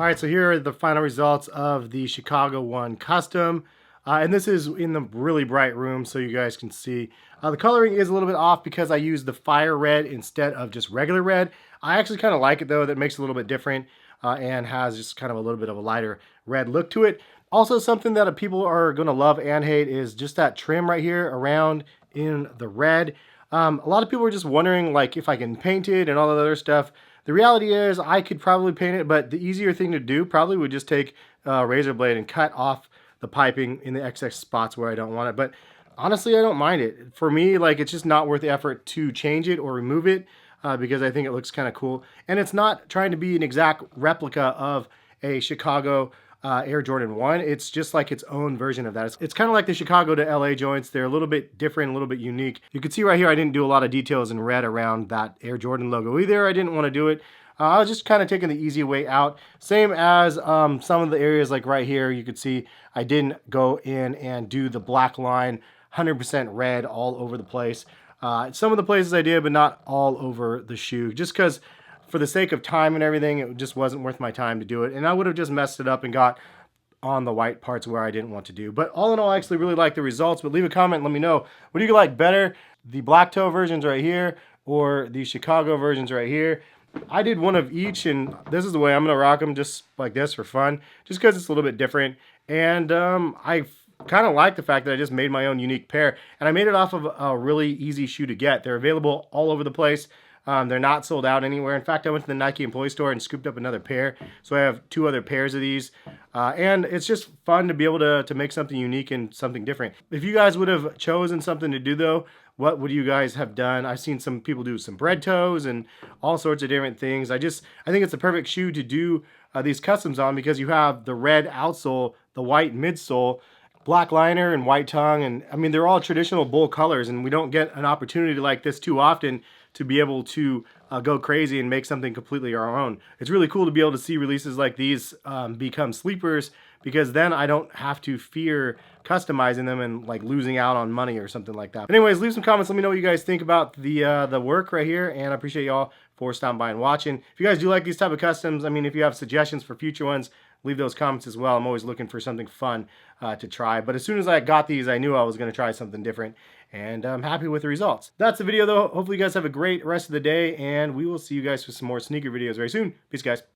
right, so here are the final results of the Chicago 1 Custom. And this is in the really bright room so you guys can see. The coloring is a little bit off because I used the fire red instead of just regular red. I actually kind of like it though. That makes it a little bit different and has just kind of a little bit of a lighter red look to it. Also, something that people are going to love and hate is just that trim right here around in the red. A lot of people are just wondering like if I can paint it and all that other stuff. The reality is I could probably paint it, but the easier thing to do probably would just take a razor blade and cut off the piping in the excess spots where I don't want it. But honestly, I don't mind it. For me, like, it's just not worth the effort to change it or remove it because I think it looks kind of cool. And it's not trying to be an exact replica of a Chicago Air Jordan 1. It's just like its own version of that. It's kind of like the Chicago to LA joints. They're a little bit different, a little bit unique. You can see right here I didn't do a lot of details in red around that Air Jordan logo either. I didn't want to do it. I was just kind of taking the easy way out. Same as some of the areas like right here, you could see I didn't go in and do the black line 100% red all over the place. Some of the places I did, but not all over the shoe, just because for the sake of time and everything, it just wasn't worth my time to do it. And I would have just messed it up and got on the white parts where I didn't want to do. But all in all, I actually really like the results. But leave a comment and let me know, what do you like better? The black toe versions right here or the Chicago versions right here? I did one of each, and this is the way I'm going to rock them, just like this for fun, just because it's a little bit different. And I kind of like the fact that I just made my own unique pair. And I made it off of a really easy shoe to get. They're available all over the place. They're not sold out anywhere. In fact, I went to the Nike employee store and scooped up another pair. So I have 2 other pairs of these. And it's just fun to be able to make something unique and something different. If you guys would have chosen something to do though, what would you guys have done? I've seen some people do some Bred toes and all sorts of different things. I think it's the perfect shoe to do these customs on because you have the red outsole, the white midsole, black liner and white tongue. And I mean, they're all traditional bull colors, and we don't get an opportunity like this too often to be able to go crazy and make something completely our own. It's really cool to be able to see releases like these become sleepers, because then I don't have to fear customizing them and like losing out on money or something like that. But anyways, leave some comments. Let me know what you guys think about the work right here, and I appreciate y'all for stopping by and watching. If you guys do like these type of customs, I mean, if you have suggestions for future ones, leave those comments as well. I'm always looking for something fun to try. But as soon as I got these, I knew I was going to try something different, and I'm happy with the results. That's the video though. Hopefully you guys have a great rest of the day, and we will see you guys for some more sneaker videos very soon. Peace, guys.